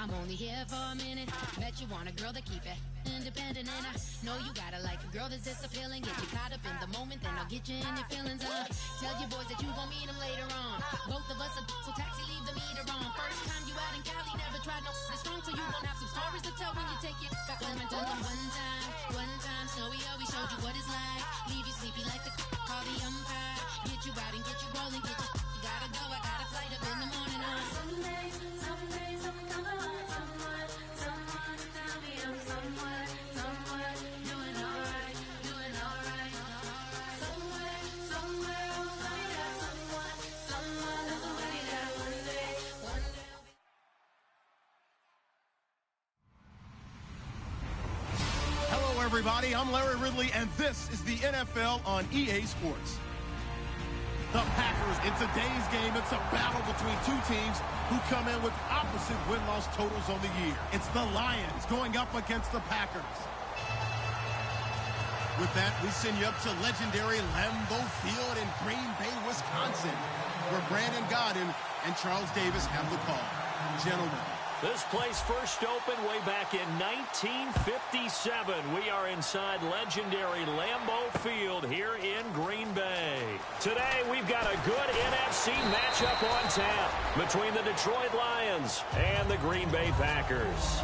I'm only here for a minute. Bet you want a girl to keep it independent, and I know you gotta like a girl that's this appealing. Get you caught up in the moment, then I'll get you in your feelings. Tell your boys that you gon' meet them later on. Both of us are so taxi, leave the meter on. First time you out in Cali, never tried no this strong, so you gon' have some stories to tell when you take it. Come and tell them one time, Snowy always showed you what it's like. Leave you sleepy like the call the umpire. Get you out and get you rolling, get you gotta go. I got a flight up in the morning. Someday, someone come along, someone tell me I'm somewhere doing alright. Somewhere, I'll find out someone knows the way that one day. Hello, everybody. I'm Larry Ridley, and this is the NFL on EA Sports. The Packers, in today's game, it's a battle between two teams who come in with opposite win-loss totals on the year. It's the Lions going up against the Packers. With that, we send you up to legendary Lambeau Field in Green Bay, Wisconsin, where Brandon Gaudin and Charles Davis have the call. Gentlemen. This place first opened way back in 1957. We are inside legendary Lambeau Field here in Green Bay. Today, we've got a good NFC matchup on tap between the Detroit Lions and the Green Bay Packers.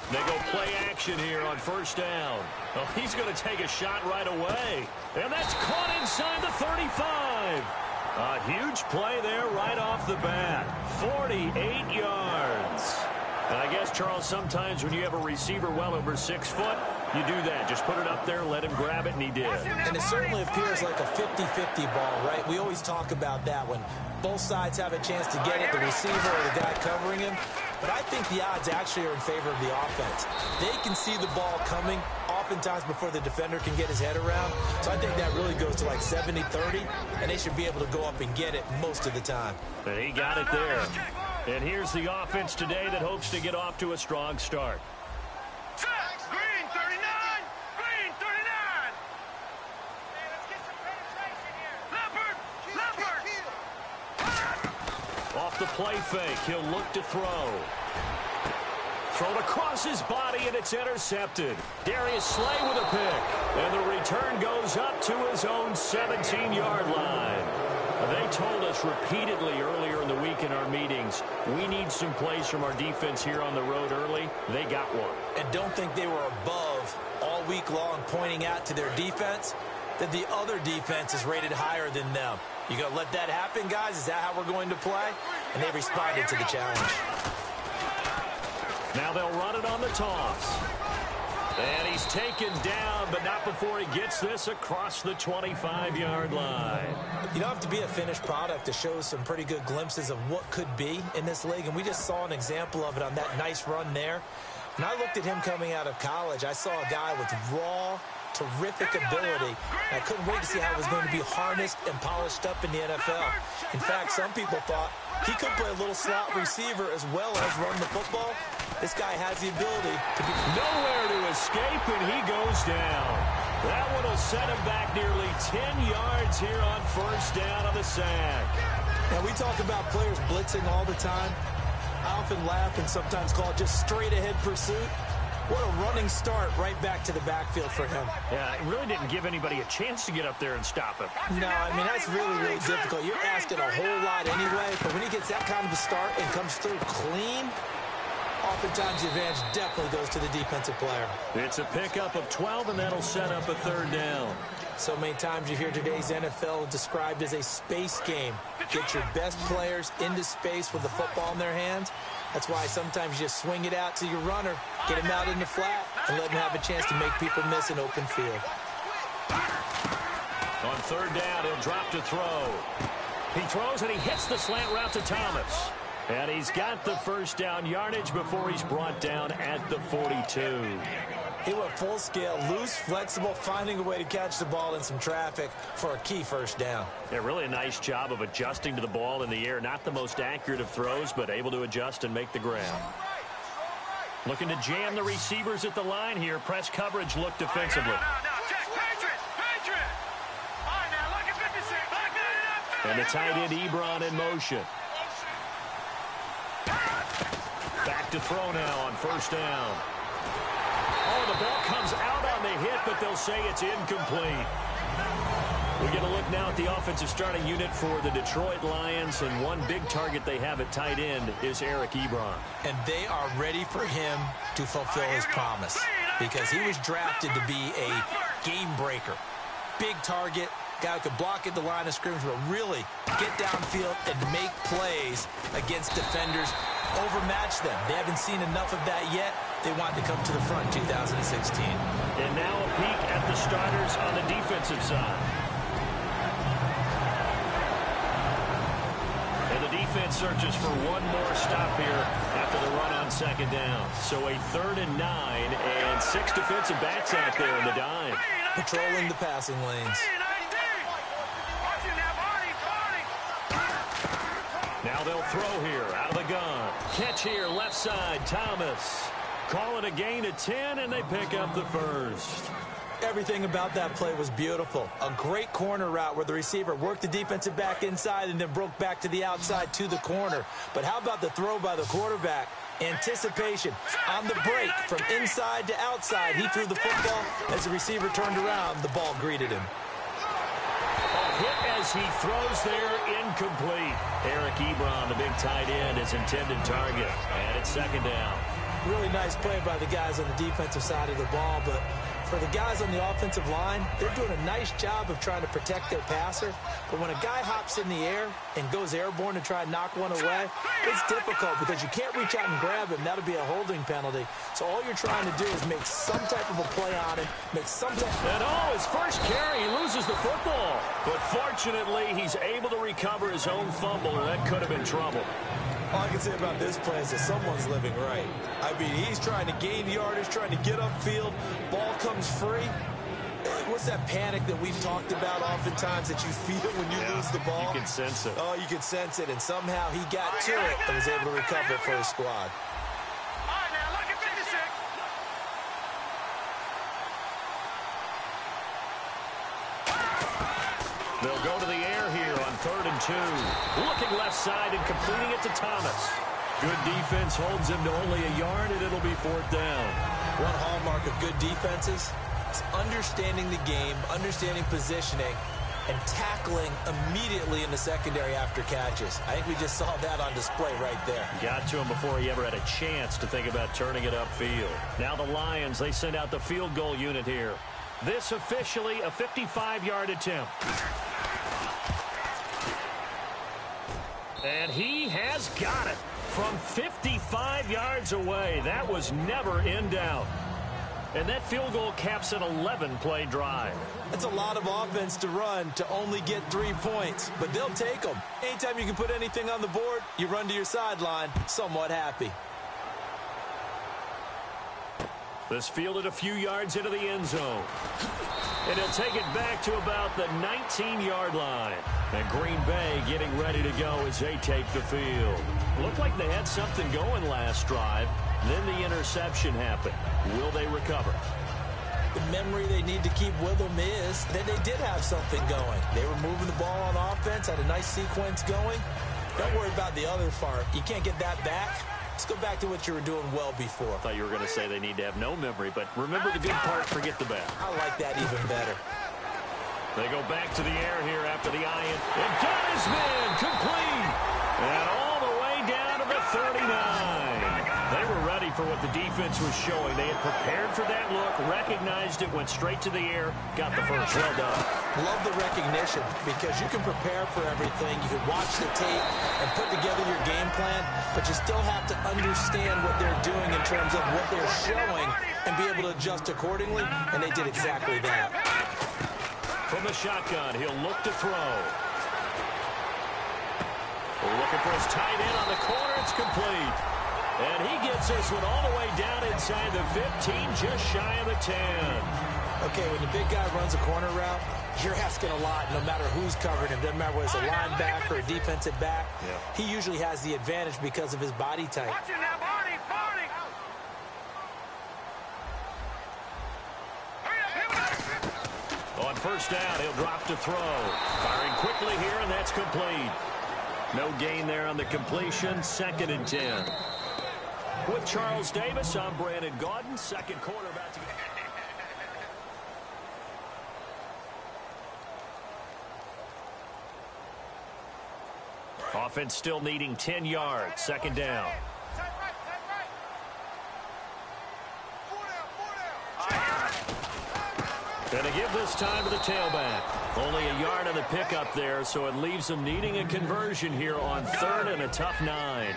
They go play action here on first down. Oh, he's going to take a shot right away. And that's caught inside the 35. A huge play there right off the bat. 48 yards. And I guess, Charles, sometimes when you have a receiver well over 6 foot, you do that. Just put it up there, let him grab it, and he did. And it certainly appears like a 50-50 ball, right? We always talk about that when both sides have a chance to get it, the receiver or the guy covering him. But I think the odds actually are in favor of the offense. They can see the ball coming oftentimes before the defender can get his head around. So I think that really goes to like 70-30, and they should be able to go up and get it most of the time. And he got it there. And here's the offense today that hopes to get off to a strong start. Green 39! Green 39! Let's get some penetration here. Leopard! Off the play fake, he'll look to throw. Thrown across his body, and it's intercepted. Darius Slay with a pick. And the return goes up to his own 17-yard line. They told us repeatedly earlier in the week in our meetings, we need some plays from our defense here on the road early. They got one. And don't think they were above all week long pointing out to their defense that the other defense is rated higher than them. You going to let that happen, guys? Is that how we're going to play? And they responded to the challenge. Now they'll run it on the toss. And he's taken down, but not before he gets this across the 25-yard line. You don't have to be a finished product to show some pretty good glimpses of what could be in this league, and we just saw an example of it on that nice run there. When I looked at him coming out of college, I saw a guy with raw, terrific ability. I couldn't wait to see how it was going to be harnessed and polished up in the NFL. In fact, some people thought he could play a little slot receiver as well as run the football. This guy has the ability to be nowhere to escape, and he goes down. That one will set him back nearly 10 yards here on first down on the sack. Now, we talk about players blitzing all the time. I often laugh and sometimes call it just straight-ahead pursuit. What a running start right back to the backfield for him. Yeah, it really didn't give anybody a chance to get up there and stop him. No, I mean, that's really, really difficult. You're asking a whole lot anyway, but when he gets that kind of a start and comes through clean, oftentimes the advantage definitely goes to the defensive player. It's a pickup of 12, and that'll set up a third down. So many times you hear today's NFL described as a space game. Get your best players into space with the football in their hands. That's why sometimes you just swing it out to your runner, get him out in the flat, and let him have a chance to make people miss an open field. On third down, he'll drop to throw. He throws, and he hits the slant route to Thomas. And he's got the first down yardage before he's brought down at the 42. He went full scale, loose, flexible, finding a way to catch the ball in some traffic for a key first down. Yeah, really a nice job of adjusting to the ball in the air. Not the most accurate of throws, but able to adjust and make the grab. Looking to jam the receivers at the line here. Press coverage look defensively. And the tight end Ebron in motion. Back to throw now on first down. Oh, the ball comes out on the hit, but they'll say it's incomplete. We get a look now at the offensive starting unit for the Detroit Lions, and one big target they have at tight end is Eric Ebron. And they are ready for him to fulfill his promise because he was drafted to be a game breaker. Big target, guy who could block at the line of scrimmage, but really get downfield and make plays against defenders, overmatch them. They haven't seen enough of that yet. They want to come to the front 2016. And now a peek at the starters on the defensive side. And the defense searches for one more stop here after the run on second down. So a 3rd and 9 and 6 defensive backs out there in the dime. Patrolling the passing lanes. Now they'll throw here out of the gun. Catch here, left side, Thomas. Call it a gain of 10, and they pick up the first. Everything about that play was beautiful. A great corner route where the receiver worked the defensive back inside and then broke back to the outside to the corner. But how about the throw by the quarterback? Anticipation on the break from inside to outside. He threw the football. As the receiver turned around, the ball greeted him. Hit as he throws there, incomplete. Eric Ebron, the big tight end, his intended target. And it's second down. Really nice play by the guys on the defensive side of the ball, but for the guys on the offensive line, they're doing a nice job of trying to protect their passer. But when a guy hops in the air and goes airborne to try and knock one away, it's difficult because you can't reach out and grab him. That'll be a holding penalty. So all you're trying to do is make some type of a play on him, make some type of... And oh, his first carry, he loses the football. But fortunately, he's able to recover his own fumble. That could have been trouble. All I can say about this play is that someone's living right. I mean, he's trying to gain yardage, trying to get upfield. Ball comes free. What's that panic that we've talked about oftentimes that you feel when you lose the ball? You can sense it. Oh, you can sense it. And somehow he got to it and was able to recover it for his squad. They'll go to the air here on 3rd and 2. Looking left side and completing it to Thomas. Good defense holds him to only a yard, and it'll be 4th down. One hallmark of good defenses is understanding the game, understanding positioning, and tackling immediately in the secondary after catches. I think we just saw that on display right there. Got to him before he ever had a chance to think about turning it upfield. Now the Lions, they send out the field goal unit here. This officially a 55-yard attempt. And he has got it from 55 yards away. That was never in doubt. And that field goal caps an 11-play drive. That's a lot of offense to run to only get 3 points, but they'll take them. Anytime you can put anything on the board, you run to your sideline somewhat happy. This fielded a few yards into the end zone. And he'll take it back to about the 19-yard line. And Green Bay getting ready to go as they take the field. Looked like they had something going last drive. Then the interception happened. Will they recover? The memory they need to keep with them is that they did have something going. They were moving the ball on offense, had a nice sequence going. Don't worry about the other part. You can't get that back. Let's go back to what you were doing well before. I thought you were going to say they need to have no memory, but remember the good part, forget the bad. I like that even better. They go back to the air here after the eye-in. And got his man complete. And all the way down to the 39. They were ready for what the defense was showing. They had prepared for that look, recognized it, went straight to the air, got the first. Well done. Love the recognition because you can prepare for everything. You can watch the tape and put together your game plan, but you still have to understand what they're doing in terms of what they're showing and be able to adjust accordingly, and they did exactly that. From the shotgun, he'll look to throw. Looking for his tight end on the corner. It's complete. And he gets this one all the way down inside the 15, just shy of the 10. Okay, when the big guy runs a corner route, you're asking a lot no matter who's covering him. Doesn't matter whether it's a linebacker or a defensive back. Yeah. He usually has the advantage because of his body type. Watch it now, Barney. On first down, he'll drop to throw. Firing quickly here, and that's complete. No gain there on the completion. 2nd and 10. With Charles Davis, I'm Brandon Gaudin. Second quarter about to get... Offense still needing 10 yards. 2nd down. Going to give this time to the tailback. Only a yard on the pickup there, so it leaves them needing a conversion here on 3rd and a tough 9.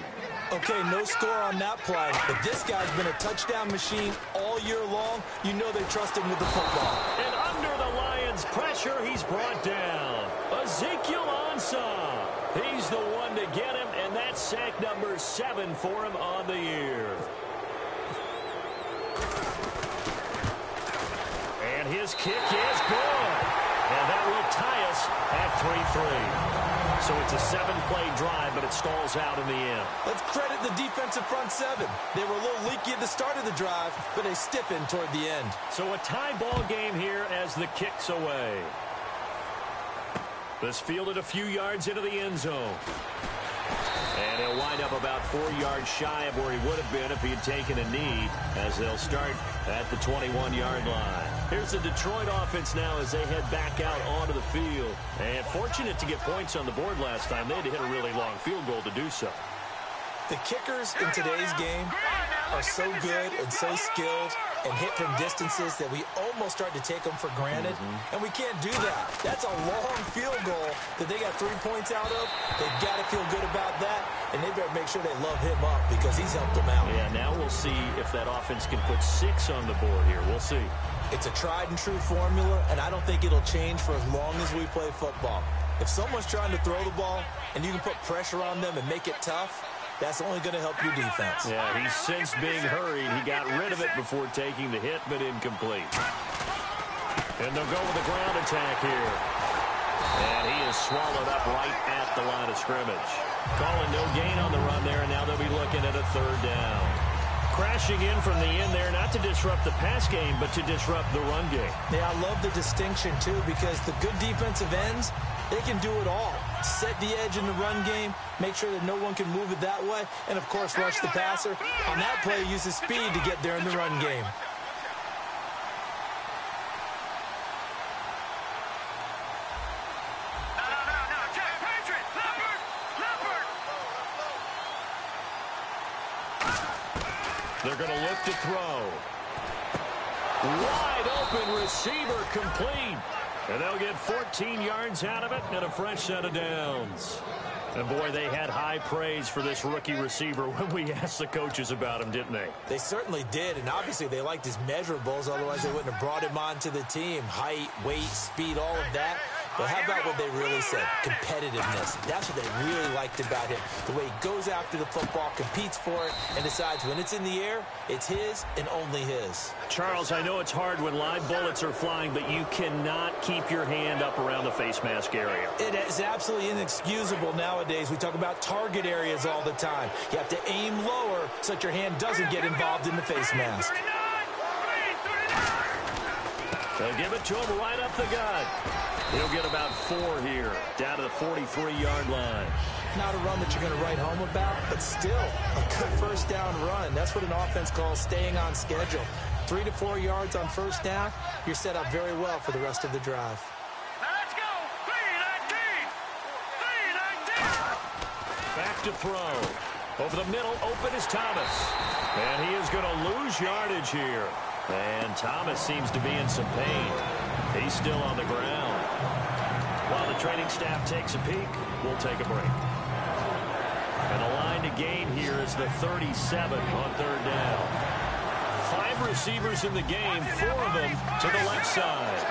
Okay, no score on that play, but this guy's been a touchdown machine all year long. You know they trust him with the football. And under the Lions' pressure, he's brought down. Ezekiel Ansah. He's the one to get him, and that's sack number 7 for him on the year. And his kick is good. And that will tie us at 3-3. So it's a 7-play drive, but it stalls out in the end. Let's credit the defensive front 7. They were a little leaky at the start of the drive, but they stiffened toward the end. So a tie ball game here as the kick's away. This fielded a few yards into the end zone. And he'll wind up about 4 yards shy of where he would have been if he had taken a knee, as they'll start at the 21-yard line. Here's the Detroit offense now as they head back out onto the field. And fortunate to get points on the board last time. They had to hit a really long field goal to do so. The kickers in today's game are so good and so skilled and hit from distances that we almost start to take them for granted. And we can't do that. That's a long field goal that they got 3 points out of. They've got to feel good about that, and they better make sure they love him up because he's helped them out. Yeah, now we'll see if that offense can put 6 on the board here. We'll see. It's a tried-and-true formula, and I don't think it'll change for as long as we play football. If someone's trying to throw the ball and you can put pressure on them and make it tough, that's only going to help your defense. Yeah, he's since being hurried. He got rid of it before taking the hit, but incomplete. And they'll go with the ground attack here. And he is swallowed up right at the line of scrimmage. Calling no gain on the run there, and now they'll be looking at a 3rd down. Crashing in from the end there, not to disrupt the pass game, but to disrupt the run game. Yeah, I love the distinction, too, because the good defensive ends, they can do it all. Set the edge in the run game, make sure that no one can move it that way, and, of course, rush the passer. On that play, use his speed to get there in the run game. They're going to look to throw. Wide open receiver complete. And they'll get 14 yards out of it and a fresh set of downs. And, boy, they had high praise for this rookie receiver when we asked the coaches about him, didn't they? They certainly did, and obviously they liked his measurables. Otherwise, they wouldn't have brought him onto the team. Height, weight, speed, all of that. But how about what they really said? Competitiveness. That's what they really liked about him. The way he goes after the football, competes for it, and decides when it's in the air, it's his and only his. Charles, I know it's hard when live bullets are flying, but you cannot keep your hand up around the face mask area. It is absolutely inexcusable nowadays. We talk about target areas all the time. You have to aim lower so that your hand doesn't get involved in the face mask. They'll give it to him right up the gut. He'll get about 4 here, down to the 43-yard line. Not a run that you're going to write home about, but still a good first down run. That's what an offense calls staying on schedule. 3 to 4 yards on first down, you're set up very well for the rest of the drive. Now let's go. 3-19. Back to throw. Over the middle, open is Thomas. And he is going to lose yardage here. And Thomas seems to be in some pain. He's still on the ground. While the training staff takes a peek, we'll take a break. And the line to gain here is the 37 on 3rd down. 5 receivers in the game, 4 of them to the left side.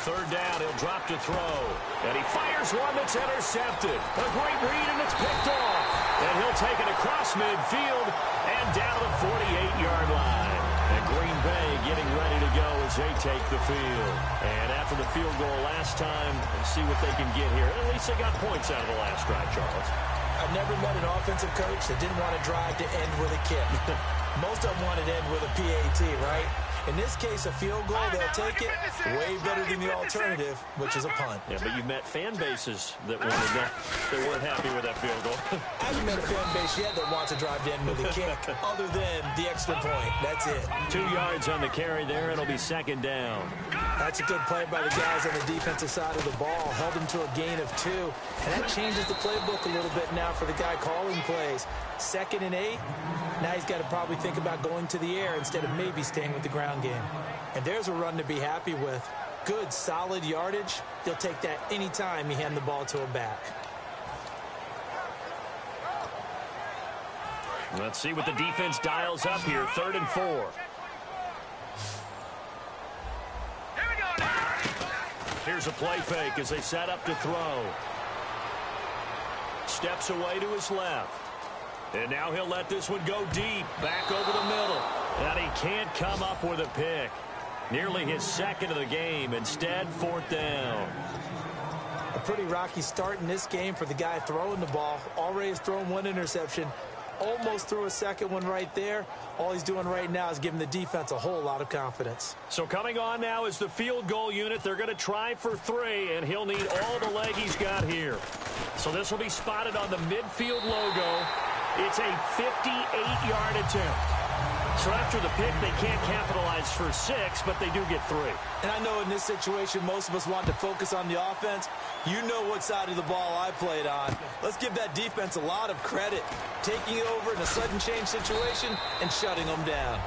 third down, he'll drop to throw. And he fires one that's intercepted. A great read, and it's picked off. And he'll take it across midfield and down to the 48-yard line. And Green Bay getting ready to go as they take the field. And after the field goal last time, let's see what they can get here. At least they got points out of the last drive, Charles. I've never met an offensive coach that didn't want to drive to end with a kick. Most of them wanted to end with a PAT, right? In this case, a field goal, they'll take it. Way better than the alternative, which is a punt. Yeah, but you've met fan bases that wanted that. They weren't happy with that field goal. I haven't met a fan base yet that wants to drive to end with a kick, other than the extra point. That's it. 2 yards on the carry there. It'll be second down. That's a good play by the guys on the defensive side of the ball. Held them to a gain of 2. And that changes the playbook a little bit now for the guy calling plays. 2nd and 8. Now he's got to probably think about going to the air instead of maybe staying with the ground game. And there's a run to be happy with. Good, solid yardage. He'll take that any time you hand the ball to a back. Let's see what the defense dials up here. 3rd and 4. Here's a play fake as they set up to throw. Steps away to his left. And now he'll let this one go deep, back over the middle. And he can't come up with a pick. Nearly his 2nd of the game. Instead, 4th down. A pretty rocky start in this game for the guy throwing the ball. Already has thrown 1 interception. Almost threw a 2nd one right there. All he's doing right now is giving the defense a whole lot of confidence. So coming on now is the field goal unit. They're going to try for 3, and he'll need all the leg he's got here. So this will be spotted on the midfield logo. It's a 58-yard attempt. So after the pick, they can't capitalize for 6, but they do get 3. And I know in this situation, most of us want to focus on the offense. You know what side of the ball I played on. Let's give that defense a lot of credit. Taking it over in a sudden change situation and shutting them down.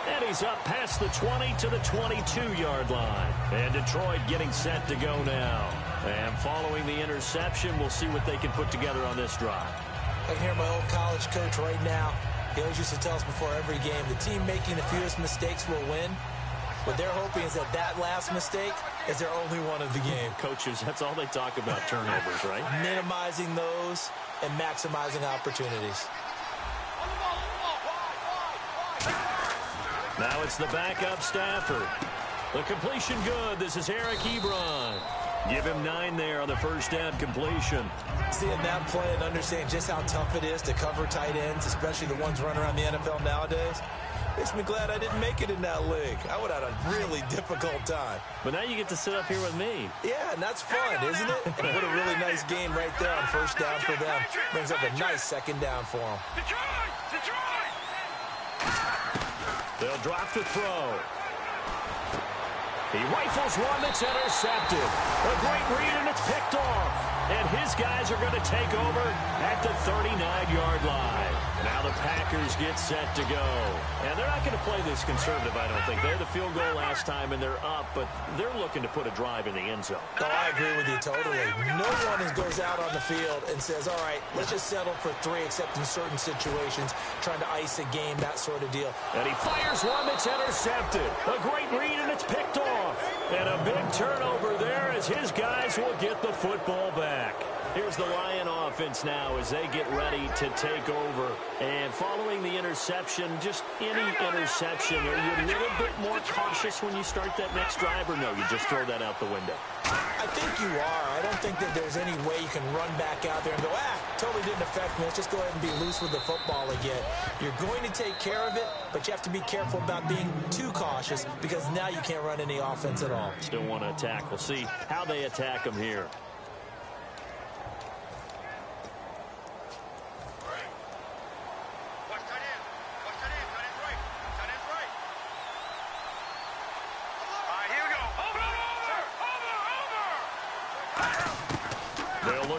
And he's up past the 20 to the 22-yard line. And Detroit getting set to go now. And following the interception, we'll see what they can put together on this drive. I can hear my old college coach right now. He always used to tell us before every game, the team making the fewest mistakes will win. What they're hoping is that that last mistake is their only one of the game. Coaches, that's all they talk about, turnovers, right? Minimizing those and maximizing opportunities. Now it's the backup Stafford. The completion good. This is Eric Ebron. Give him 9 there on the first down completion. Seeing that play and understanding just how tough it is to cover tight ends, especially the ones running around the NFL nowadays, makes me glad I didn't make it in that league. I would have had a really difficult time. But now you get to sit up here with me. Yeah, and that's fun, isn't it? And what a really nice game right there on first down for them. Brings up a nice 2nd down for them. Detroit! They'll drop the throw. He rifles one that's intercepted. A great read, and it's picked off. And his guys are going to take over at the 39-yard line. Now the Packers get set to go. And they're not going to play this conservative, I don't think. They had the field goal last time, and they're up, but they're looking to put a drive in the end zone. Oh, I agree with you totally. No one goes out on the field and says, all right, let's just settle for 3, except in certain situations, trying to ice a game, that sort of deal. And he fires one that's intercepted. A great read, and it's picked off. And a big turnover there as his guys will get the football back. Here's the Lion offense now as they get ready to take over. And following the interception, just any interception, are you a little bit more cautious when you start that next drive, or no, you just throw that out the window? I think you are. I don't think that there's any way you can run back out there and go, totally didn't affect me. Let's just go ahead and be loose with the football again. You're going to take care of it, but you have to be careful about being too cautious because now you can't run any offense at all. Still want to attack. We'll see how they attack them here.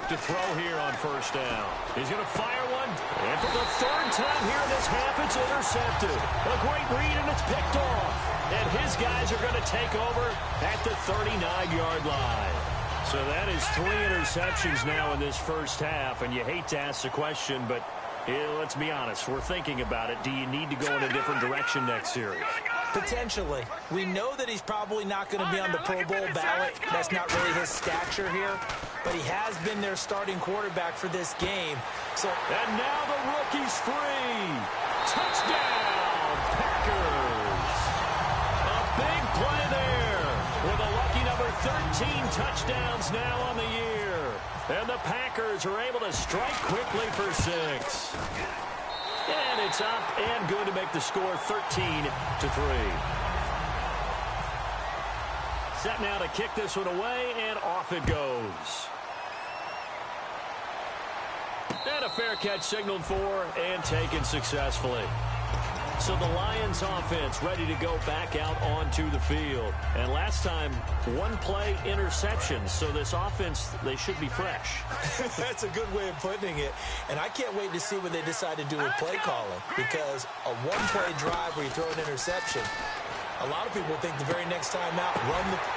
To throw here on first down. He's going to fire one, and for the 3rd time here in this half, it's intercepted. A great read, and it's picked off. And his guys are going to take over at the 39-yard line. So that is 3 interceptions now in this first half, and you hate to ask the question, but let's be honest, we're thinking about it. Do you need to go in a different direction next series? Potentially. We know that he's probably not going to be on the Pro Bowl ballot. That's not really his stature here. But he has been their starting quarterback for this game. And now the rookie's free. Touchdown, Packers. A big play there with a lucky number 13 touchdowns now on the year. And the Packers are able to strike quickly for 6. And it's up and good to make the score 13-3. Set now to kick this one away, and off it goes. And a fair catch signaled for and taken successfully. So the Lions offense ready to go back out onto the field. And last time, one play interception. So this offense, they should be fresh. That's a good way of putting it. And I can't wait to see what they decide to do with play calling. Because a one-play drive where you throw an interception, a lot of people think the very next time out,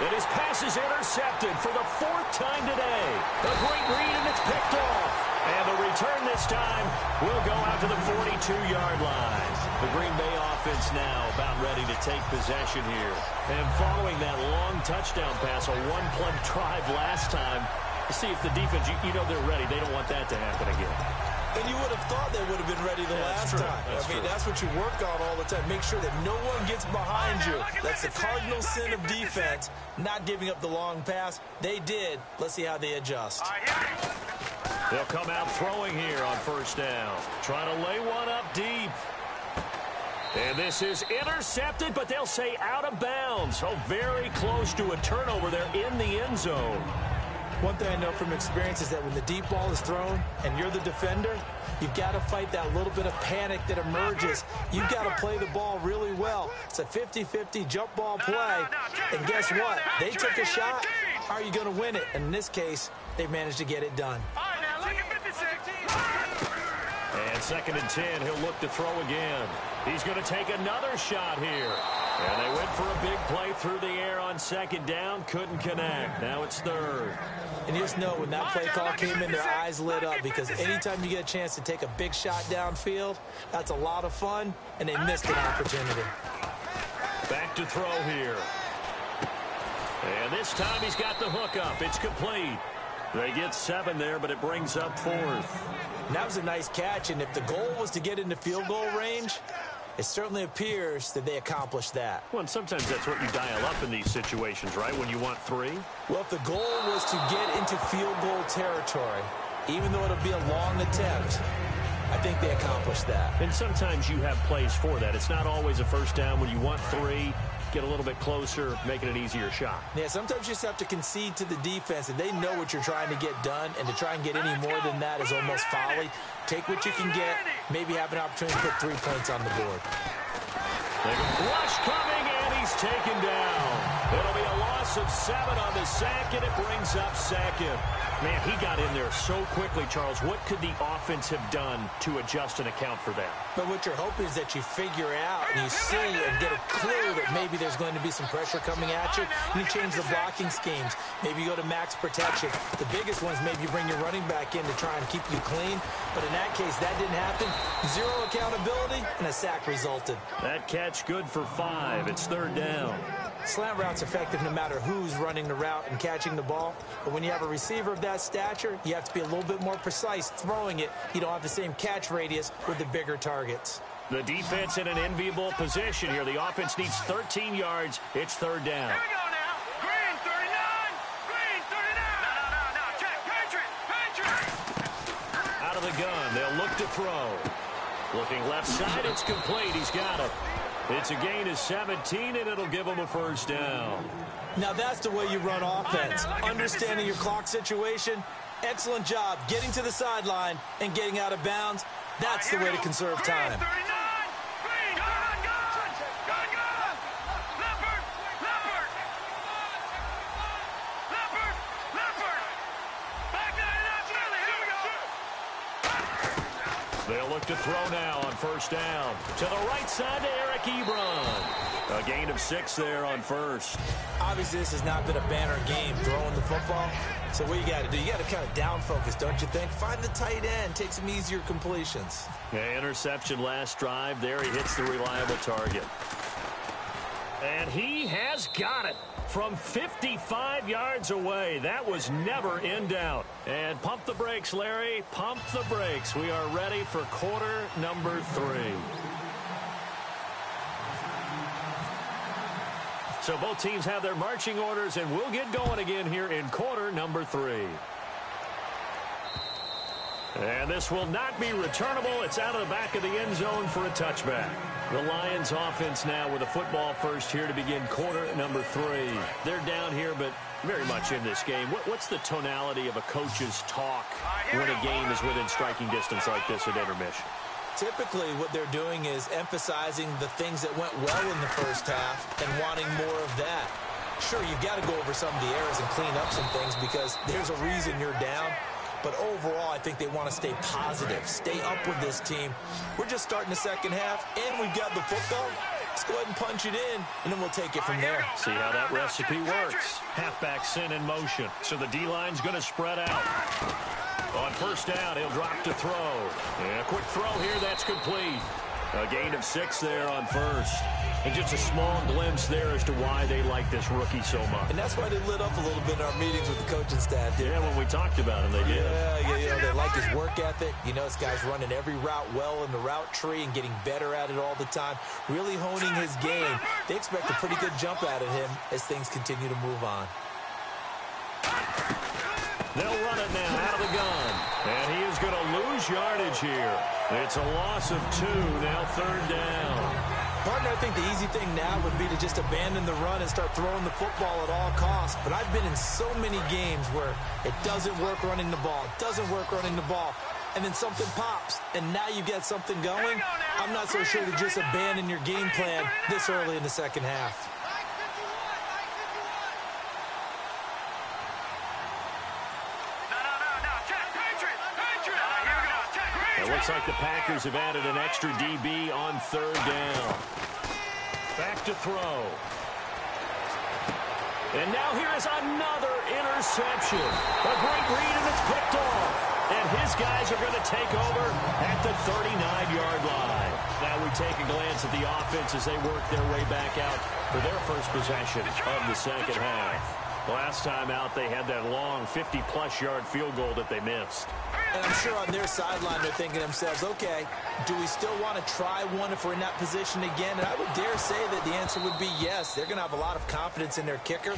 And his pass is intercepted for the 4th time today. A great read, and it's picked off. And the return this time will go out to the 42-yard line. The Green Bay offense now about ready to take possession here. And following that long touchdown pass, a one-play drive last time, to see if the defense, you know they're ready. They don't want that to happen again. And you would have thought they would have been ready the last time. That's what you work on all the time. Make sure that no one gets behind you. That's the cardinal sin of defense, not giving up the long pass. They did. Let's see how they adjust. They'll come out throwing here on 1st down. Trying to lay one up deep. And this is intercepted, but they'll say out of bounds. So very close to a turnover there in the end zone. One thing I know from experience is that when the deep ball is thrown and you're the defender, you've got to fight that little bit of panic that emerges. You've got to play the ball really well. It's a 50-50 jump ball play. And guess what? They took a shot. How are you going to win it? And in this case, they managed to get it done. And 2nd and 10, he'll look to throw again. He's going to take another shot here. And they went for a big play through the air on 2nd down. Couldn't connect. Now it's 3rd. And you just know when that play call came in, their eyes lit up, because anytime you get a chance to take a big shot downfield, that's a lot of fun, and they missed an opportunity. Back to throw here. And this time he's got the hook up. It's complete. They get 7 there, but it brings up 4th. And that was a nice catch, and if the goal was to get into field goal range, it certainly appears that they accomplished that. Well, and sometimes that's what you dial up in these situations, right, when you want 3? Well, if the goal was to get into field goal territory, even though it'll be a long attempt, I think they accomplished that. And sometimes you have plays for that. It's not always a 1st down when you want 3. Get a little bit closer, making an easier shot. Yeah, sometimes you just have to concede to the defense, and they know what you're trying to get done, and to try and get any more than that is almost folly. Take what you can get, maybe have an opportunity to put 3 points on the board. Rush coming, and he's taken down. It'll be a loss of 7 on the sack, and it brings up 2nd. Man, he got in there so quickly, Charles. What could the offense have done to adjust and account for that? But what you're hoping is that you figure out and you see and get a clue that maybe there's going to be some pressure coming at you, and you change the blocking schemes. Maybe you go to max protection. The biggest one is maybe you bring your running back in to try and keep you clean. But in that case, that didn't happen. 0 accountability, and a sack resulted. That catch good for 5. It's 3rd down. Slant route's effective no matter who's running the route and catching the ball. But when you have a receiver of that stature, you have to be a little bit more precise throwing it. You don't have the same catch radius with the bigger targets. The defense in an enviable position here. The offense needs 13 yards. It's 3rd down. Here we go now. Green 39. Green 39. No. Check. Patriot. Out of the gun. They'll look to throw. Looking left side. It's complete. He's got it. It's a gain of 17, and it'll give him a 1st down. Now that's the way you run offense. Understanding your clock situation. Excellent job getting to the sideline and getting out of bounds. That's the way to conserve time. Green 39. Green. Gun. Leopard. Back 99 Philly. Here we go. They'll look to throw now on 1st down. To the right side to Eric Ebron. A gain of 6 there on 1st. Obviously, this has not been a banner game throwing the football. So what you got to do, you got to kind of down focus, don't you think? Find the tight end, take some easier completions. Yeah, interception last drive. There he hits the reliable target. And he has got it from 55 yards away. That was never in doubt. And pump the brakes, Larry. Pump the brakes. We are ready for quarter number 3. So both teams have their marching orders, and we'll get going again here in quarter number 3. And this will not be returnable. It's out of the back of the end zone for a touchback. The Lions offense now with a football first here to begin quarter number 3. They're down here, but very much in this game. What's the tonality of a coach's talk when a game is within striking distance like this at intermission? Typically, what they're doing is emphasizing the things that went well in the first half and wanting more of that. Sure, you've got to go over some of the errors and clean up some things because there's a reason you're down. But overall, I think they want to stay positive, stay up with this team. We're just starting the second half, and we've got the football. Let's go ahead and punch it in, and then we'll take it from there. See how that recipe works. Halfback sent in motion, so the D-line's going to spread out. On first down, he'll drop to throw. And a quick throw here, that's complete. A gain of 6 there on first. And just a small glimpse there as to why they like this rookie so much. And that's why they lit up a little bit in our meetings with the coaching staff. Yeah, when we talked about him, they did. Yeah, they like his work ethic. You know, this guy's running every route well in the route tree and getting better at it all the time, really honing his game. They expect a pretty good jump out of him as things continue to move on. They'll run it now out of the gun. And he is going to lose yardage here. It's a loss of 2, now third down. Partner, I think the easy thing now would be to just abandon the run and start throwing the football at all costs. But I've been in so many games where it doesn't work running the ball, and then something pops, and now you get something going. I'm not so sure to just abandon your game plan this early in the second half. It looks like the Packers have added an extra DB on third down. Back to throw. And now here is another interception. A great read, and it's picked off. And his guys are going to take over at the 39-yard line. Now we take a glance at the offense as they work their way back out for their first possession of the second half. Last time out, they had that long 50-plus yard field goal that they missed. And I'm sure on their sideline they're thinking to themselves, okay, do we still want to try one if we're in that position again? And I would dare say that the answer would be yes. They're going to have a lot of confidence in their kicker.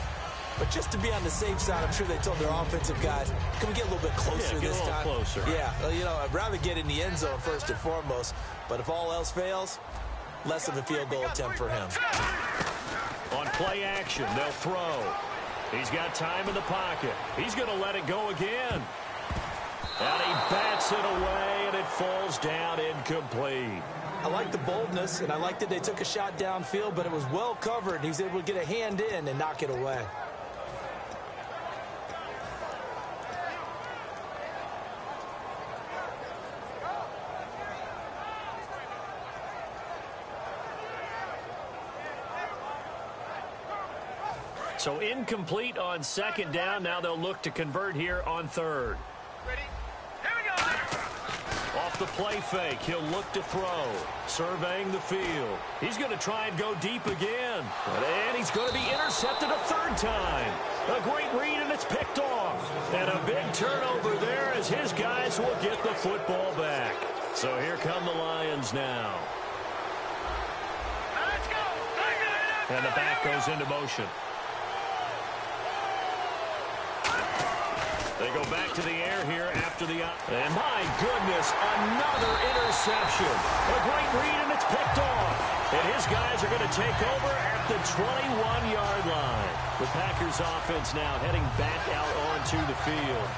But just to be on the safe side, I'm sure they told their offensive guys, can we get a little bit closer this time? Closer. Yeah, you know, I'd rather get in the end zone first and foremost. But if all else fails, less of a field goal attempt for him. On play action, they'll throw. He's got time in the pocket. He's going to let it go again. And he bats it away, and it falls down incomplete. I like the boldness, and I like that they took a shot downfield, but it was well covered, and he was able to get a hand in and knock it away. So incomplete on second down. Now they'll look to convert here on third. Ready? Here we go. Off the play fake, he'll look to throw. Surveying the field. He's going to try and go deep again. And he's going to be intercepted a third time. A great read, and it's picked off. And a big turnover there as his guys will get the football back. So here come the Lions now. Let's go. And the back goes into motion. They go back to the air here after the... And my goodness, another interception. A great read, and it's picked off. And his guys are going to take over at the 21-yard line. The Packers offense now heading back out onto the field.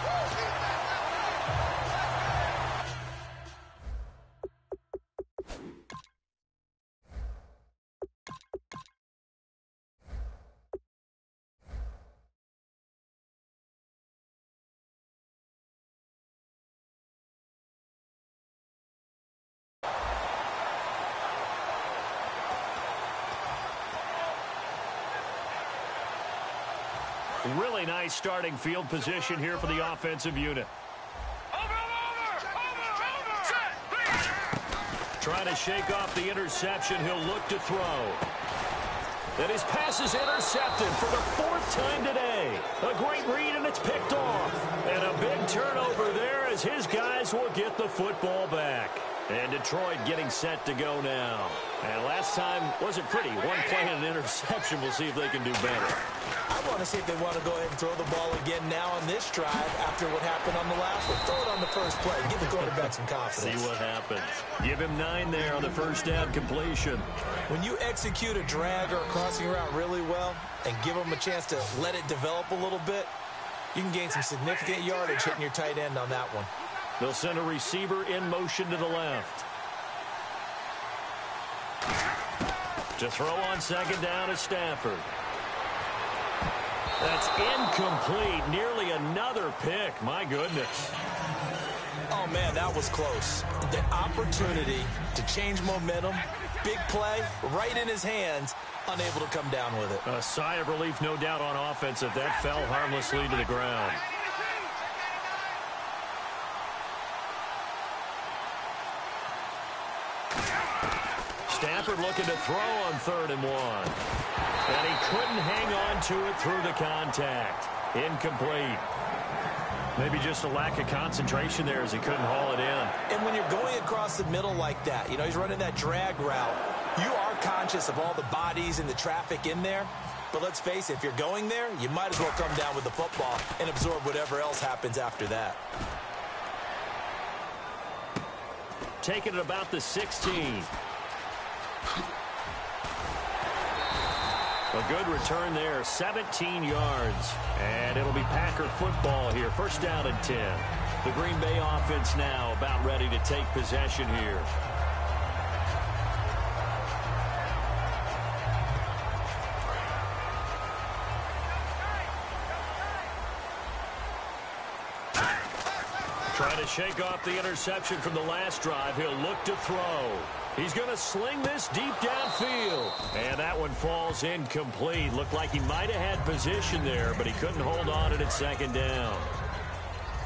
Really nice starting field position here for the offensive unit. Over. Set. Trying to shake off the interception. He'll look to throw. And his pass is intercepted for the 4th time today. A great read, and it's picked off. And a big turnover there as his guys will get the football back. And Detroit getting set to go now. And last time wasn't pretty. One play and an interception. We'll see if they can do better. I want to see if they want to go ahead and throw the ball again now on this drive after what happened on the last one. Throw it on the first play. Give the quarterback some confidence. See what happens. Give him 9 there on the first down completion. When you execute a drag or a crossing route really well and give them a chance to let it develop a little bit, you can gain some significant yardage hitting your tight end on that one. They'll send a receiver in motion to the left. To throw on second down is Stafford. That's incomplete. Nearly another pick. My goodness. Oh, man, that was close. The opportunity to change momentum, big play, right in his hands, unable to come down with it. A sigh of relief, no doubt, on offense if that fell harmlessly to the ground. Stafford looking to throw on 3rd and 1. And he couldn't hang on to it through the contact. Incomplete. Maybe just a lack of concentration there as he couldn't haul it in. And when you're going across the middle like that, you know, he's running that drag route, you are conscious of all the bodies and the traffic in there. But let's face it, if you're going there, you might as well come down with the football and absorb whatever else happens after that. Taking it about the 16. A good return there, 17 yards. And it'll be Packer football here. First down and 10. The Green Bay offense now about ready to take possession here. Trying to shake off the interception from the last drive. He'll look to throw. He's going to sling this deep downfield. And that one falls incomplete. Looked like he might have had position there, but he couldn't hold on at second down.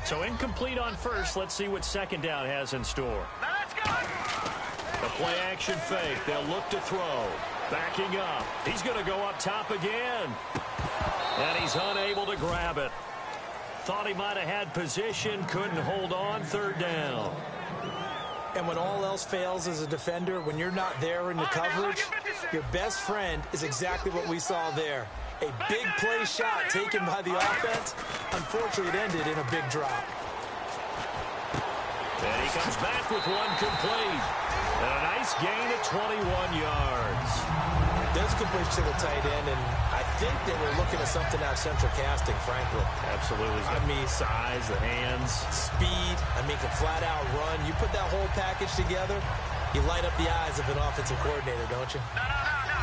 So incomplete on first. Let's see what second down has in store. Now let's go. A play-action fake. They'll look to throw. Backing up. He's going to go up top again. And he's unable to grab it. Thought he might have had position. Couldn't hold on. 3rd down. And when all else fails as a defender, when you're not there in the coverage, your best friend is exactly what we saw there. A big play shot taken by the offense. Unfortunately, it ended in a big drop. And he comes back with one complete. And a nice gain at 21 yards. There's completion to the tight end, and I think they were looking at something out of central casting, frankly. Absolutely. I mean, size, the hands. Speed, I mean, can flat out run. You put that whole package together, you light up the eyes of an offensive coordinator, don't you? No.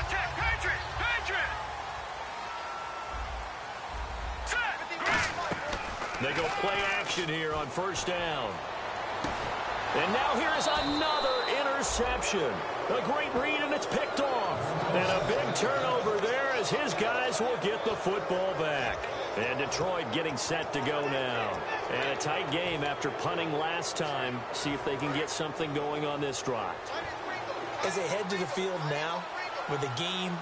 Check. Patriot. Set. They go play action here on first down. And now here is another interception. A great read, and it's picked off. And a big turnover there as his guys will get the football back. And Detroit getting set to go now. And a tight game after punting last time. See if they can get something going on this drive. As they head to the field now, with the game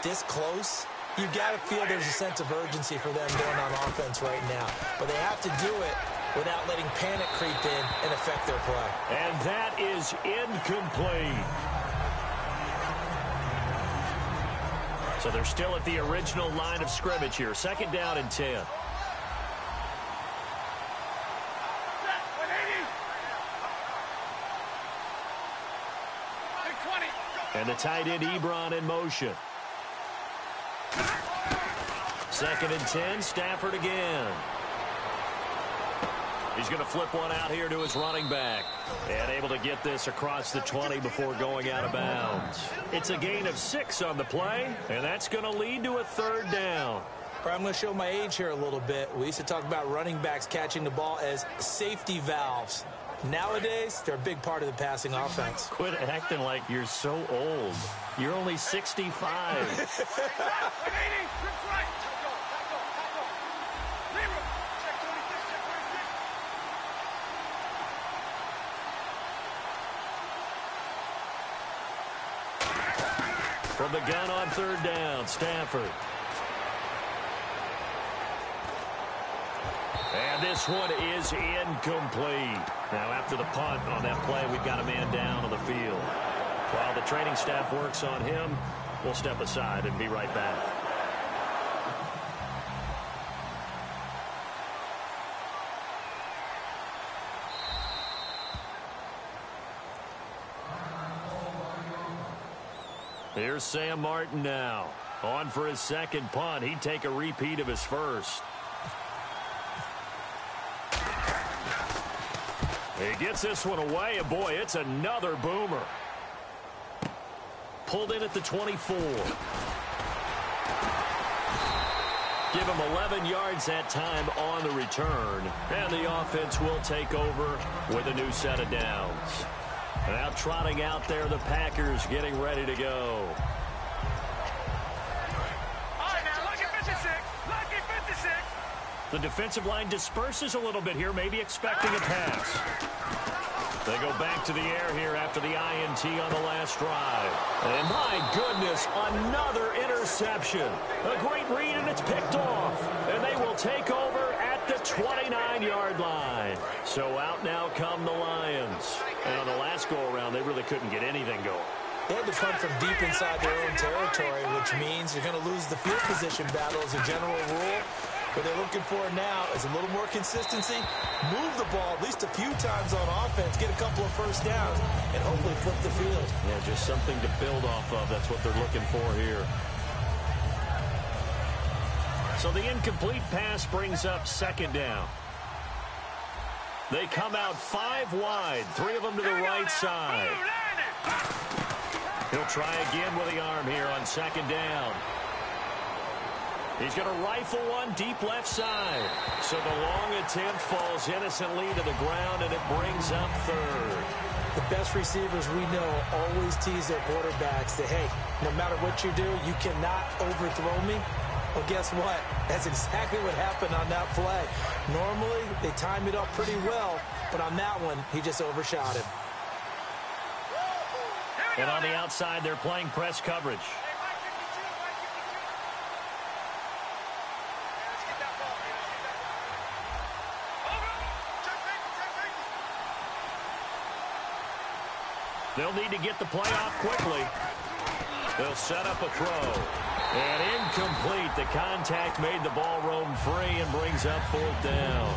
this close, you've got to feel there's a sense of urgency for them going on offense right now. But they have to do it without letting panic creep in and affect their play. And that is incomplete. So they're still at the original line of scrimmage here. Second down and 10. And the tight end Ebron in motion. Second and 10, Stafford again. He's going to flip one out here to his running back. And able to get this across the 20 before going out of bounds. It's a gain of 6 on the play, and that's going to lead to a 3rd down. I'm going to show my age here a little bit. We used to talk about running backs catching the ball as safety valves. Nowadays, they're a big part of the passing offense. Quit acting like you're so old. You're only 65. From the gun on third down, Stafford. And this one is incomplete. Now, after the punt on that play, we've got a man down on the field. While the training staff works on him, we'll step aside and be right back. Here's Sam Martin now. On for his second punt. He'd take a repeat of his first. He gets this one away, and boy, it's another boomer. Pulled in at the 24. Give him 11 yards that time on the return. And the offense will take over with a new set of downs. Now trotting out there, the Packers getting ready to go. All right, now, lucky 56. Lucky 56. The defensive line disperses a little bit here, maybe expecting a pass. They go back to the air here after the INT on the last drive. And my goodness, another interception. A great read, and it's picked off. And they will take over at the 29-yard line. So out now come the Lions. And on the last go-around, they really couldn't get anything going. They had to punt from deep inside their own territory, which means you're going to lose the field position battle as a general rule. What they're looking for now is a little more consistency, move the ball at least a few times on offense, get a couple of first downs, and hopefully flip the field. Yeah, just something to build off of. That's what they're looking for here. So the incomplete pass brings up second down. They come out 5 wide, 3 of them to the right side. He'll try again with the arm here on second down. He's going to rifle one deep left side. So the long attempt falls innocently to the ground, and it brings up third. The best receivers we know always tease their quarterbacks that, hey, no matter what you do, you cannot overthrow me. Well, guess what? That's exactly what happened on that play. Normally, they time it up pretty well, but on that one, he just overshot him. And on the outside, they're playing press coverage. They'll need to get the play off quickly. They'll set up a throw. And incomplete. The contact made the ball roam free and brings up fourth down.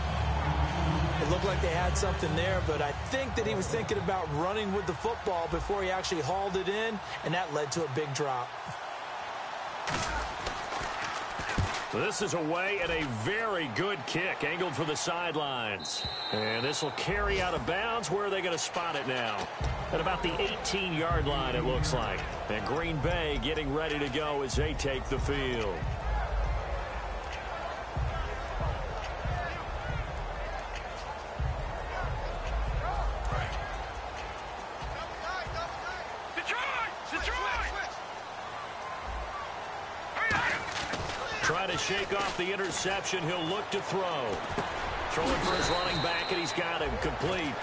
It looked like they had something there, but I think that he was thinking about running with the football before he actually hauled it in, and that led to a big drop. This is away and a very good kick, angled for the sidelines. And this will carry out of bounds. Where are they going to spot it now? At about the 18-yard line, it looks like. And Green Bay getting ready to go as they take the field. Trying to shake off the interception. He'll look to throw. Throwing for his running back, and he's got him complete.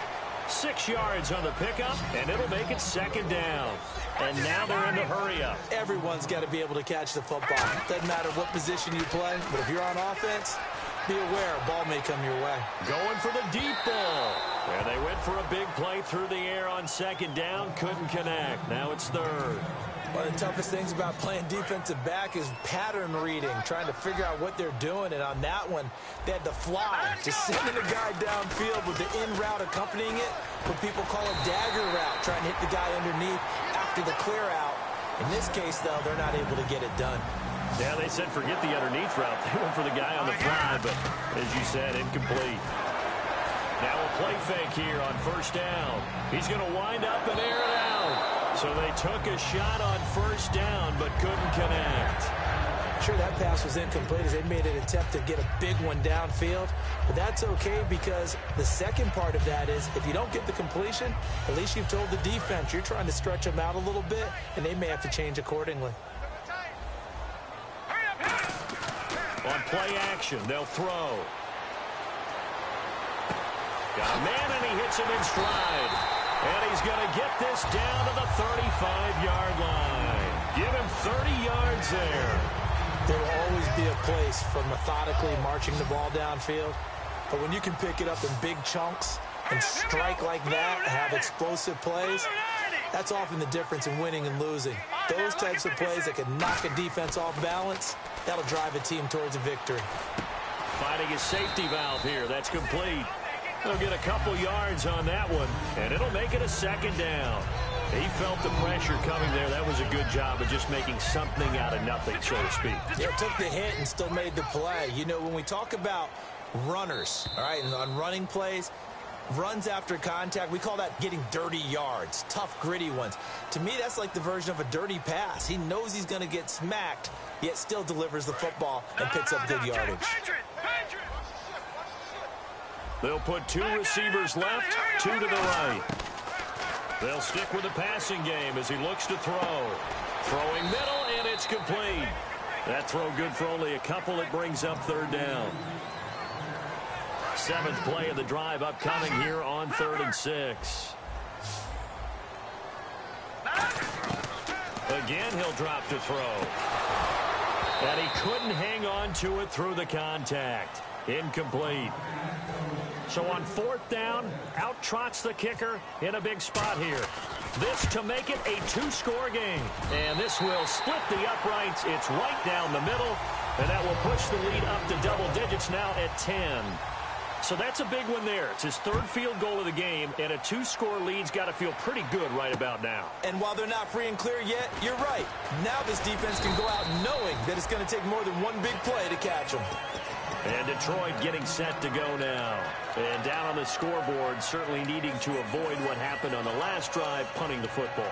6 yards on the pickup, and it'll make it second down. And now they're in the hurry-up. Everyone's got to be able to catch the football. Doesn't matter what position you play, but if you're on offense, be aware a ball may come your way. Going for the deep ball. And they went for a big play through the air on second down. Couldn't connect. Now it's third. One of the toughest things about playing defensive back is pattern reading, trying to figure out what they're doing. And on that one, they had to fly, just sending a guy downfield with the in route accompanying it, what people call a dagger route, trying to hit the guy underneath after the clear out. In this case, though, they're not able to get it done. Yeah, they said forget the underneath route. They went for the guy on the fly, but as you said, incomplete. Now a play fake here on first down. He's going to wind up and air it out. So they took a shot on first down, but couldn't connect. Sure, that pass was incomplete as they made an attempt to get a big one downfield. But that's okay because the second part of that is if you don't get the completion, at least you've told the defense you're trying to stretch them out a little bit, and they may have to change accordingly. On play action, they'll throw. Got a man, and he hits him in stride. And he's going to get this down to the 35-yard line. Give him 30 yards there. There will always be a place for methodically marching the ball downfield. But when you can pick it up in big chunks and strike like that, have explosive plays, that's often the difference in winning and losing. Those types of plays that can knock a defense off balance, that'll drive a team towards a victory. Finding a safety valve here. That's complete. They'll get a couple yards on that one, and it'll make it a second down. He felt the pressure coming there. That was a good job of just making something out of nothing, so to speak. Yeah, took the hit and still made the play. You know, when we talk about runners, all right, and on running plays, runs after contact, we call that getting dirty yards, tough, gritty ones. To me, that's like the version of a dirty pass. He knows he's going to get smacked, yet still delivers the football and picks up good yardage. They'll put two receivers left, two to the right. They'll stick with the passing game as he looks to throw. Throwing middle, and it's complete. That throw good for only a couple. It brings up third down. Seventh play of the drive upcoming here on 3rd and 6. Again, he'll drop to throw. And he couldn't hang on to it through the contact. Incomplete. So on 4th down, out trots the kicker in a big spot here. This to make it a 2-score game. And this will split the uprights. It's right down the middle. And that will push the lead up to double digits now at 10. So that's a big one there. It's his 3rd field goal of the game, and a 2-score lead's got to feel pretty good right about now. And while they're not free and clear yet, you're right. Now this defense can go out knowing that it's going to take more than one big play to catch them. And Detroit getting set to go now. And down on the scoreboard, certainly needing to avoid what happened on the last drive, punting the football.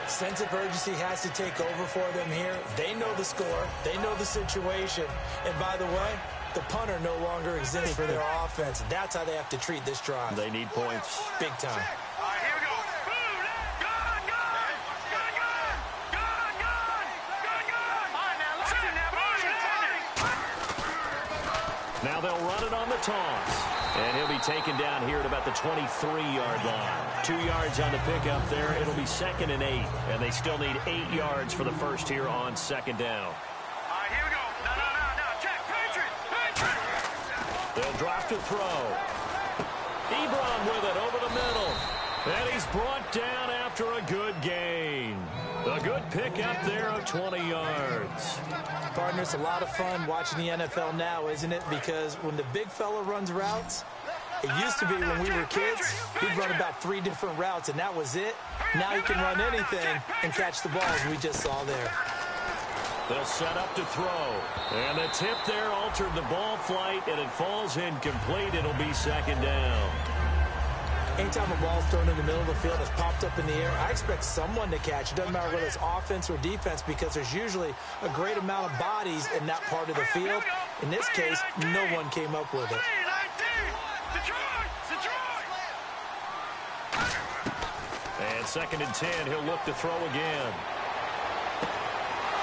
Sense of urgency has to take over for them here. They know the score. They know the situation. And by the way, the punter no longer exists for their offense. That's how they have to treat this drive. They need points. Big time. All right, here we go. Gun. All right, now listen now, Now they'll run it on the toss. And he'll be taken down here at about the 23-yard line. 2 yards on the pickup there. It'll be 2nd and 8. And they still need 8 yards for the first here on 2nd down. All right, here we go. No. Check. Patriot. They'll drop to throw. Ebron with it over the middle. And he's brought down after a good gain. A good pickup there of 20 yards. Partner, it's a lot of fun watching the NFL now, isn't it? Because when the big fella runs routes, it used to be when we were kids, he'd run about 3 different routes, and that was it. Now he can run anything and catch the ball, as we just saw there. They'll set up to throw. And the tip there altered the ball flight, and it falls incomplete. It'll be 2nd down. Anytime a ball's thrown in the middle of the field, it's popped up in the air, I expect someone to catch it. Doesn't matter whether it's offense or defense, because there's usually a great amount of bodies in that part of the field. In this case, no one came up with it. And 2nd and 10, he'll look to throw again.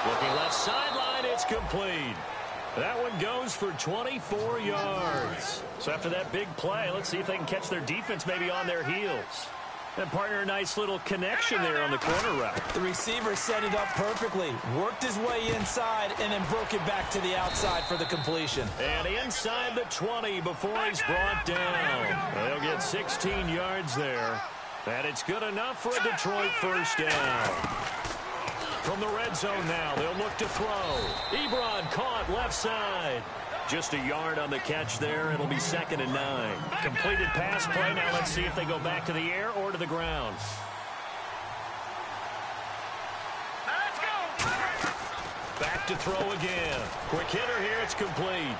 Looking left sideline, it's complete. That one goes for 24 yards. So after that big play, let's see if they can catch their defense maybe on their heels. And partner, a nice little connection there on the corner route. The receiver set it up perfectly, worked his way inside, and then broke it back to the outside for the completion. And inside the 20 before he's brought down. They'll get 16 yards there. And it's good enough for a Detroit first down. From the red zone now, they'll look to throw. Ebron caught left side. Just a yard on the catch there. It'll be 2nd and 9. Completed pass play. Now let's see if they go back to the air or to the ground. Let's go. Back to throw again. Quick hitter here. It's complete.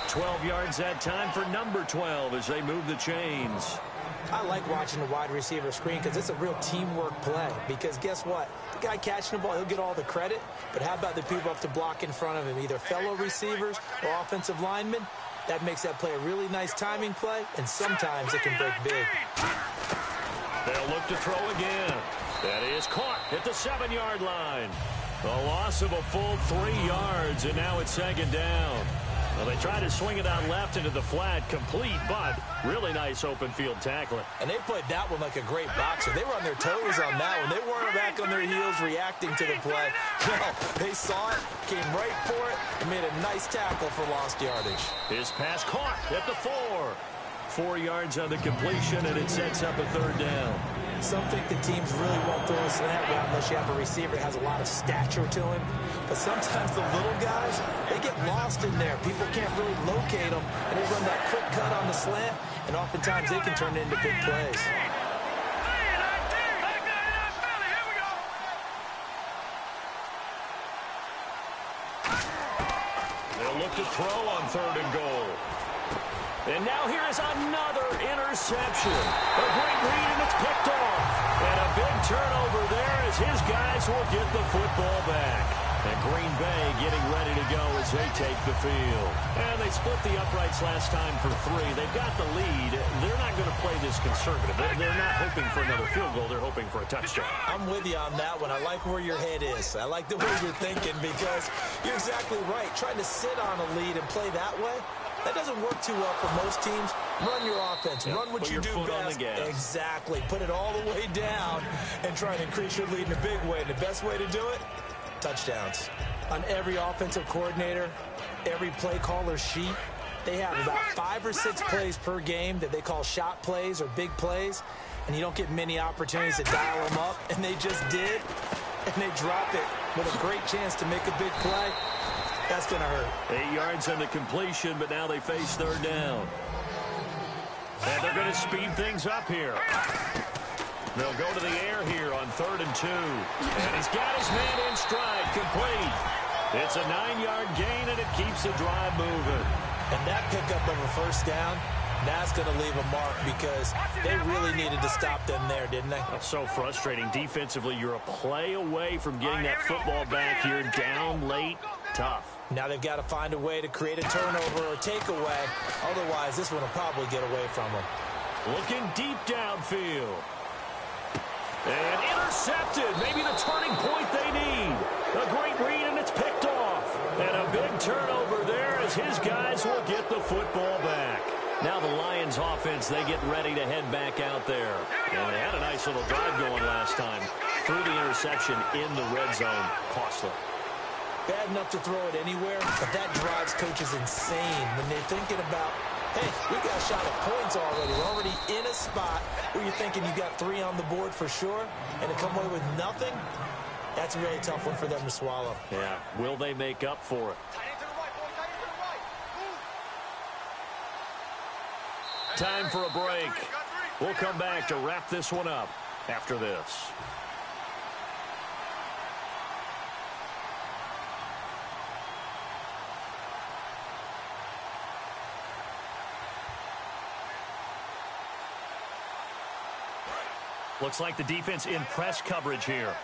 12 yards that time for number 12 as they move the chains. I like watching the wide receiver screen because it's a real teamwork play. Because guess what? The guy catching the ball, he'll get all the credit. But how about the people up to block in front of him, either fellow receivers or offensive linemen? That makes that play a really nice timing play, and sometimes it can break big. They'll look to throw again. That is caught at the 7-yard line. A loss of a full 3 yards, and now it's 2nd down. Well, they try to swing it out left into the flat, complete, but really nice open field tackling. And they played that one like a great boxer. They were on their toes on that one. They weren't back on their heels reacting to the play. No, they saw it, came right for it, and made a nice tackle for lost yardage. His pass caught at the 4. 4 yards on the completion, and it sets up a 3rd down. Some think the teams really won't throw a slant route unless you have a receiver that has a lot of stature to him. But sometimes the little guys, they get lost in there. People can't really locate them, and they run that quick cut on the slant, and oftentimes they can turn it into big plays. They'll look to throw on 3rd and goal. And now here is another interception. A great read, and it's picked off. And a big turnover there as his guys will get the football back. And Green Bay getting ready to go as they take the field. And they split the uprights last time for 3. They've got the lead. They're not going to play this conservative. They're not hoping for another field goal. They're hoping for a touchdown. I'm with you on that one. I like where your head is. I like the way you're thinking because you're exactly right. Trying to sit on a lead and play that way, that doesn't work too well for most teams. Run your offense. Run what you do best. Exactly. Put it all the way down and try and increase your lead in a big way. And the best way to do it, touchdowns. On every offensive coordinator, every play caller sheet, they have about 5 or 6 plays per game that they call shot plays or big plays, and you don't get many opportunities to dial them up, and they just did, and they drop it with a great chance to make a big play. That's going to hurt. 8 yards on the completion, but now they face 3rd down. And they're going to speed things up here. They'll go to the air here on 3rd and 2. And he's got his man in stride, complete. It's a 9-yard gain, and it keeps the drive moving. And that pickup of a 1st down, that's going to leave a mark because they really needed to stop them there, didn't they? That's so frustrating. Defensively, you're a play away from getting that football back here. Down late, tough. Now they've got to find a way to create a turnover or takeaway. Otherwise, this one will probably get away from them. Looking deep downfield. And intercepted. Maybe the turning point they need. A great read, and it's picked off. And a big turnover there as his guys will get the football back. Now the Lions offense, they get ready to head back out there. And they had a nice little drive going last time. Through the interception in the red zone. Costly. Bad enough to throw it anywhere, but that drives coaches insane when they're thinking about, hey, we got a shot at points already. We're already in a spot where you're thinking you got 3 on the board for sure, and to come away with nothing, that's a really tough one for them to swallow. Yeah, will they make up for it? Time for a break. We'll come back to wrap this one up after this. Looks like the defense in press coverage here.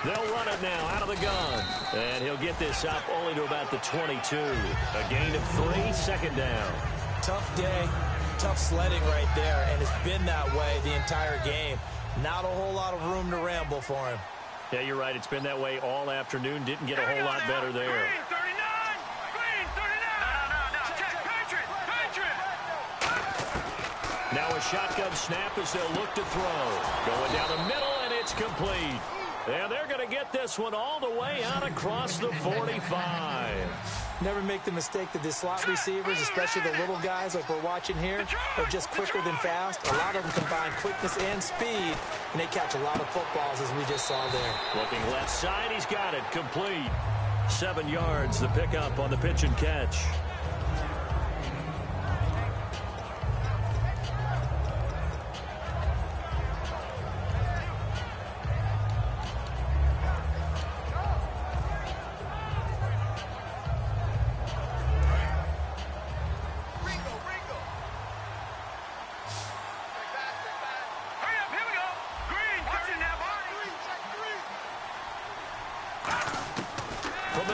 They'll run it now out of the gun. And he'll get this up only to about the 22. A gain of 3, 2nd down. Tough day, tough sledding right there, and it's been that way the entire game. Not a whole lot of room to ramble for him. Yeah, you're right. It's been that way all afternoon. Didn't get a whole lot better there. Now a shotgun snap as they'll look to throw. Going down the middle, and it's complete. And they're going to get this one all the way out across the 45. Never make the mistake that the slot receivers, especially the little guys like we're watching here, are just quicker than fast. A lot of them combine quickness and speed, and they catch a lot of footballs, as we just saw there. Looking left side, he's got it. Complete. 7 yards, the pickup on the pitch and catch.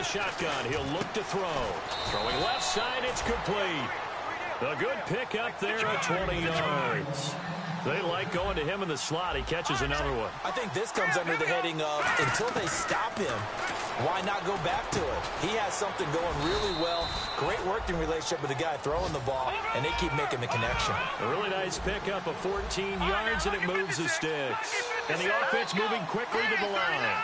Shotgun, he'll look to throw. Throwing left side, it's complete. A good pick up there at 20 yards. They like going to him in the slot. He catches another one. I think this comes under the heading of until they stop him, why not go back to it? He has something going really well. Great working relationship with the guy throwing the ball, and they keep making the connection. A really nice pickup of 14 yards, and it moves the sticks. And the offense moving quickly to the line.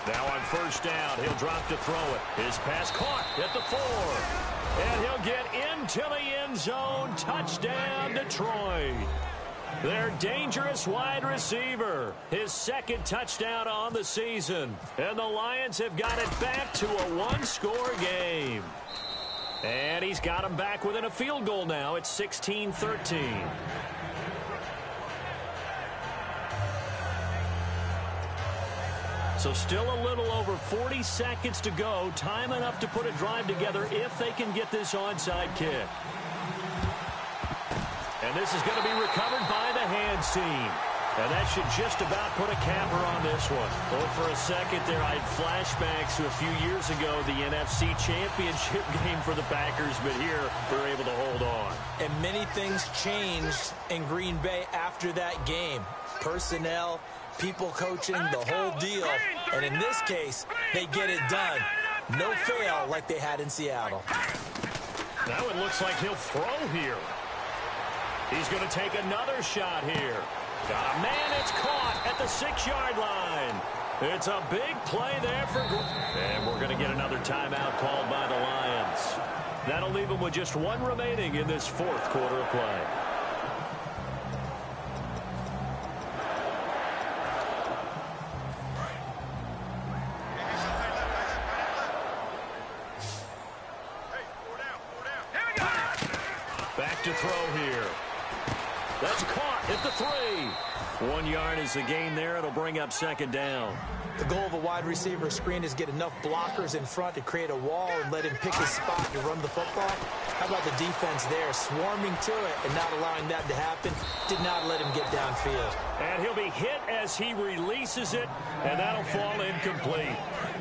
Now on first down, he'll drop to throw it. His pass caught at the 4. And he'll get into the end zone. Touchdown, Detroit. Their dangerous wide receiver. His second touchdown on the season. And the Lions have got it back to a one-score game. And he's got them back within a field goal now. It's 16-13. So still a little over 40 seconds to go. Time enough to put a drive together if they can get this onside kick. And this is going to be recovered by the hands team. And that should just about put a capper on this one. Oh, for a second there, I had flashbacks to a few years ago, the NFC Championship game for the Packers, but here they're able to hold on. And many things changed in Green Bay after that game. Personnel, people coaching, the whole deal. And in this case, they get it done. No fail like they had in Seattle. Now it looks like he'll throw here. He's going to take another shot here. Got a man, it's caught at the 6-yard line. It's a big play there for... And we're going to get another timeout called by the Lions. That'll leave them with just one remaining in this fourth quarter of play. Back to throw here. That's caught at the 3. 1 yard is the gain there. It'll bring up second down. The goal of a wide receiver screen is get enough blockers in front to create a wall and let him pick his spot to run the football. How about the defense there, swarming to it and not allowing that to happen? Did not let him get downfield. And he'll be hit as he releases it, and that'll fall incomplete.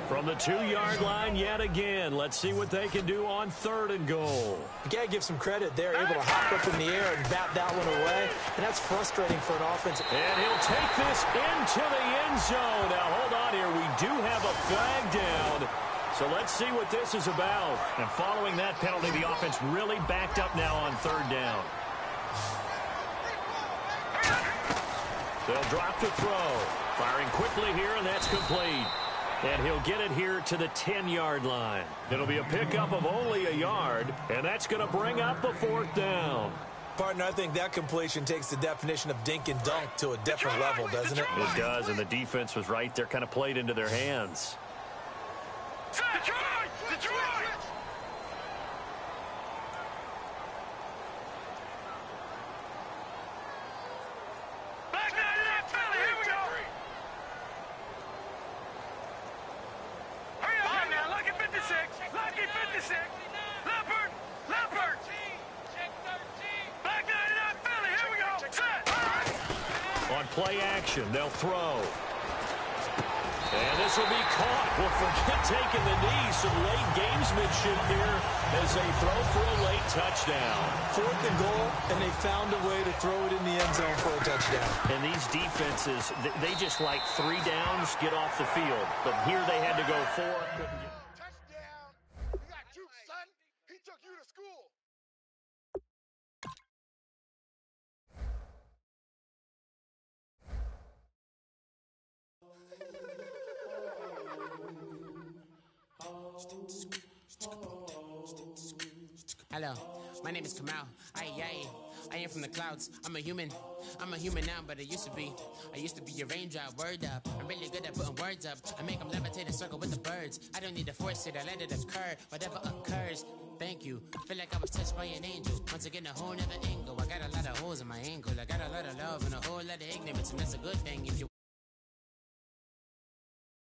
From the 2-yard line yet again. Let's see what they can do on 3rd and goal. You got to give some credit. They're able to hop up in the air and bat that one away, and that's frustrating for an offense. And he'll take this into the end zone. Now, hold on here. We do have a flag down. So let's see what this is about. And following that penalty, the offense really backed up now on 3rd down. They'll drop to throw. Firing quickly here, and that's complete. And he'll get it here to the 10-yard line. It'll be a pickup of only a yard, and that's going to bring up a 4th down. Partner, I think that completion takes the definition of dink and dunk to a different level, doesn't it? It does, and the defense was right there, kind of played into their hands. Detroit! Detroit! Back 99, Philly, here we go! Hurry up now, Lucky 56! Lucky 56! Leopard! Leopard! Back 99, Philly, here we go! Set! On play action, they'll throw. And this will be caught. Well, forget taking the knee. Some late gamesmanship here as they throw for a late touchdown. 4th and goal, and they found a way to throw it in the end zone for a touchdown. And these defenses, they just like 3 downs, get off the field. But here they had to go 4. Touchdown! You got cute, son. He took you to school. Hello, my name is Kamal. I am from the clouds. I'm a human now, but I used to be a raindrop. Word up, I'm really good at putting words up. I make them levitate and circle with the birds. I don't need to force it, I let it occur. Whatever occurs, thank you. Feel like I was touched by an angel. Once again, a whole nother angle. I got a lot of holes in my ankle. I got a lot of love and a whole lot of ignorance, and that's a good thing if you